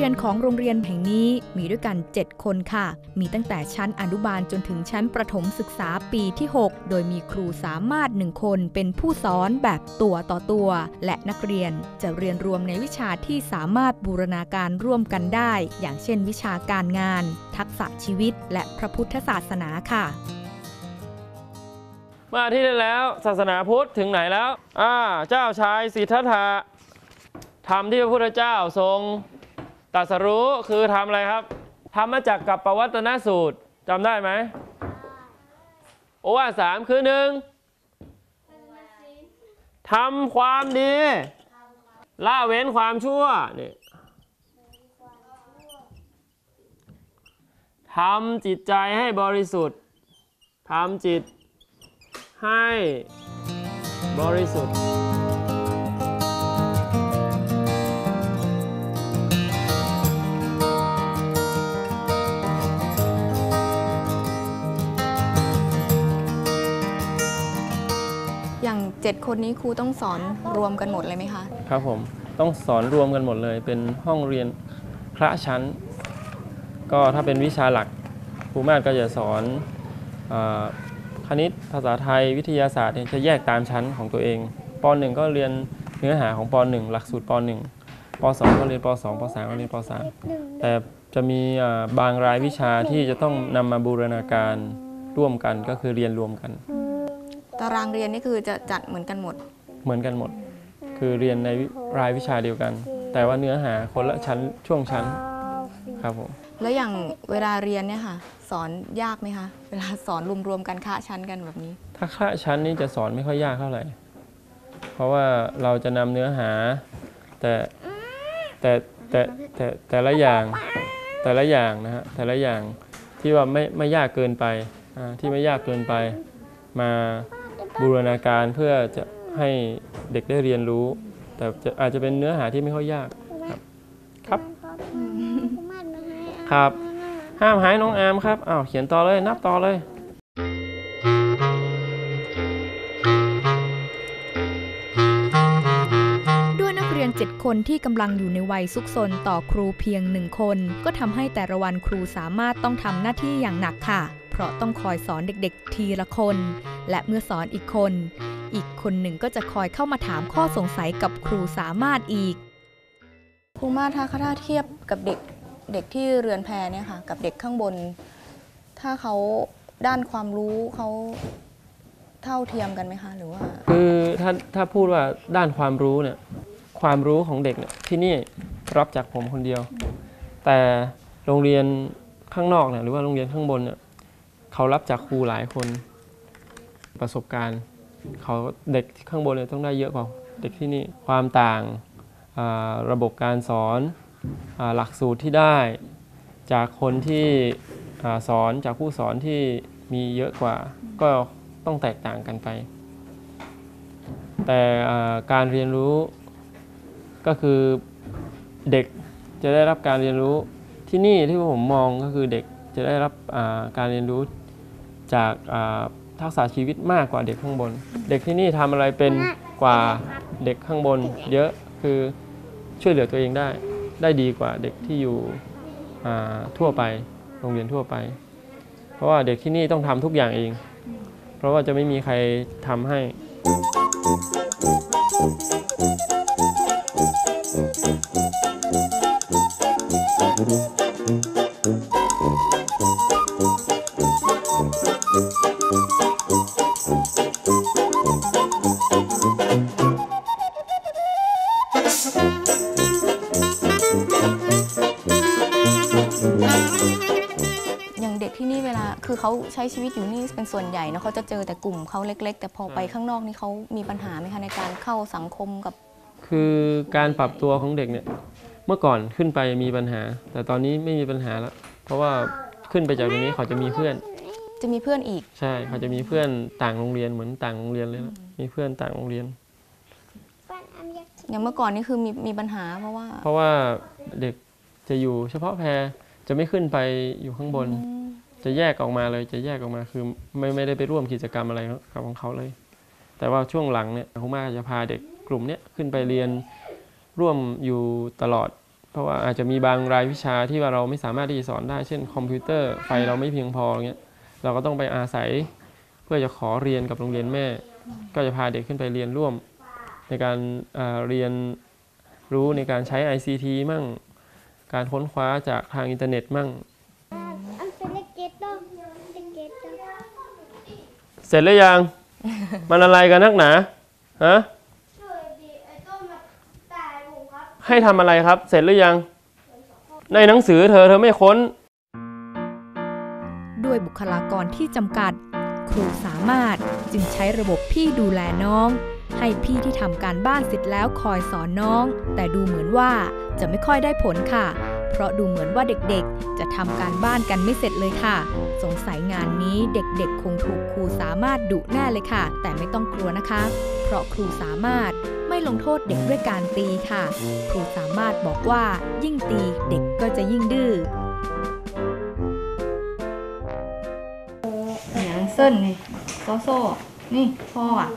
รียนของโรงเรียนแห่งนี้มีด้วยกัน7คนค่ะมีตั้งแต่ชั้นอนุบาลจนถึงชั้นประถมศึกษาปีที่6โดยมีครูสามารถ1คนเป็นผู้สอนแบบตัวต่อตัวและนักเรียนจะเรียนรวมในวิชาที่สามารถบูรณาการร่วมกันได้อย่างเช่นวิชาการงานทักษะชีวิตและพระพุทธศาสนาค่ะเมื่ออาทิตย์ที่แล้วศาสนาพุทธถึงไหนแล้วเจ้าชายสิทธัตถะทำที่พระพุทธเจ้าทรงตรัสรู้คือทำอะไรครับทำมาจากกัปปวัตตนสูตรจำได้ไหมโอวาท3คือ1ทำความดีละเว้นความชั่วนี่ทำจิตใจให้บริสุทธิ์ทำจิตให้บริสุทธิ์อย่าง7คนนี้ครูต้องสอนรวมกันหมดเลยไหมคะครับผมต้องสอนรวมกันหมดเลยเป็นห้องเรียนคละชั้นก็ถ้าเป็นวิชาหลักครูมาศก็จะสอนคณิตภาษาไทยวิทยาศาสตร์จะแยกตามชั้นของตัวเองป .1 ก็เรียนเนื้อหาของป .1 หลักสูตรป .1 ป .2 ก็เรียนป .2 ป .3 ก็เรียนป .3 แต่จะมีบางรายวิชาที่จะต้องนำมาบูรณาการร่วมกันก็คือเรียนรวมกันตารางเรียนนี่คือจะจัดเหมือนกันหมดคือเรียนในรายวิชาเดียวกันแต่ว่าเนื้อหาคนละชั้นช่วงชั้นครับผมแล้วอย่างเวลาเรียนเนี่ยค่ะสอนยากไหมคะเวลาสอนรวมๆกันคละชั้นกันแบบนี้ถ้าคละชั้นนี่จะสอนไม่ค่อยยากเท่าไหร่เพราะว่าเราจะนำเนื้อหาแต่ละอย่างนะฮะแต่ละอย่างที่ว่าไม่ยากเกินไปที่ไม่ยากเกินไปมาบูรณาการเพื่อจะให้เด็กได้เรียนรู้แต่อาจจะเป็นเนื้อหาที่ไม่ค่อยยากครับครับห้ามหายน้องอามครับเขียนต่อเลยนับต่อเลยด้วยนักเรียน7คนที่กำลังอยู่ในวัยซุกซนต่อครูเพียง1คนก็ทำให้แต่ละวันครูสามารถต้องทำหน้าที่อย่างหนักค่ะเพราะต้องคอยสอนเด็กๆทีละคนและเมื่อสอนอีกคนหนึ่งก็จะคอยเข้ามาถามข้อสงสัยกับครูสามารถอีกครูมาศถ้าเทียบกับเด็กที่เรือนแพเนี่ยค่ะกับเด็กข้างบนถ้าเขาด้านความรู้เขาเท่าเทียมกันไหมคะหรือว่าคือถ้าพูดว่าด้านความรู้เนี่ยความรู้ของเด็กเนี่ยที่นี่รับจากผมคนเดียวแต่โรงเรียนข้างนอกเนี่ยหรือว่าโรงเรียนข้างบนเนี่ยเขารับจากครูหลายคนประสบการณ์เขาเด็กข้างบนเนี่ยต้องได้เยอะกว่าเด็กที่นี่ความต่างระบบการสอนหลักสูตรที่ได้จากคนที่สอนจากผู้สอนที่มีเยอะกว่าก็ต้องแตกต่างกันไปแต่การเรียนรู้ก็คือเด็กจะได้รับการเรียนรู้ที่นี่ที่ผมมองก็คือเด็กจะได้รับการเรียนรู้จากทักษะชีวิตมากกว่าเด็กข้างบนเด็กที่นี่ทำอะไรเป็นกว่าเด็กข้างบนเยอะคือช่วยเหลือตัวเองได้ดีกว่าเด็กที่อยู่ทั่วไปโรงเรียนทั่วไปเพราะว่าเด็กที่นี่ต้องทำทุกอย่างเองเพราะว่าจะไม่มีใครทำให้อย่างเด็กที่นี่เวลาคือเขาใช้ชีวิตอยู่นี่เป็นส่วนใหญ่นะเขาจะเจอแต่กลุ่มเขาเล็กๆแต่พอไปข้างนอกนี่เขามีปัญหาไหมคะในการเข้าสังคมกับคือการปรับตัวของเด็กเนี่ยเมื่อก่อนขึ้นไปมีปัญหาแต่ตอนนี้ไม่มีปัญหาแล้วเพราะว่าขึ้นไปจากตรงนี้เขาจะมีเพื่อนอีกใช่เขาจะมีเพื่อนต่างโรงเรียนเหมือนต่างโรงเรียนเลยนะมีเพื่อนต่างโรงเรียนอย่างเมื่อก่อนนี่คือมีปัญหาเพราะว่าเด็กจะอยู่เฉพาะแพรจะไม่ขึ้นไปอยู่ข้างบนจะแยกออกมาเลยจะแยกออกมาคือไม่ได้ไปร่วมกิจกรรมอะไรกับของเขาเลยแต่ว่าช่วงหลังเนี่ยครูมาจะพาเด็กกลุ่มนี้ขึ้นไปเรียนร่วมอยู่ตลอด เพราะว่าอาจจะมีบางรายวิชาที่ว่าเราไม่สามารถที่จะสอนได้เช่นคอมพิวเตอร์ไฟเราไม่เพียงพออย่างเงี้ยเราก็ต้องไปอาศัยเพื่อจะขอเรียนกับโรงเรียนแม่ก็จะพาเด็กขึ้นไปเรียนร่วมในการเรียนรู้ในการใช้ ICT มั่งการค้นคว้าจากทางอินเทอร์เน็ตมั่งเสร็จแล้วยัง มันอะไรกันนักหนาฮะให้ทำอะไรครับเสร็จหรือยังในหนังสือเธอไม่ค้นด้วยบุคลากรที่จำกัดครูสามารถจึงใช้ระบบพี่ดูแลน้องให้พี่ที่ทำการบ้านเสร็จแล้วคอยสอนน้องแต่ดูเหมือนว่าจะไม่ค่อยได้ผลค่ะเพราะดูเหมือนว่าเด็กๆจะทำการบ้านกันไม่เสร็จเลยค่ะสงสัยงานนี้เด็กๆคงถูกครูสามารถดุแน่เลยค่ะแต่ไม่ต้องกลัวนะคะเพราะครูสามารถไม่ลงโทษเด็กด้วยการตีค่ะครูสามารถบอกว่ายิ่งตีเด็กก็จะยิ่งดื้ออย่างเส้นนี่โซ่นี่พ่ออ่ะ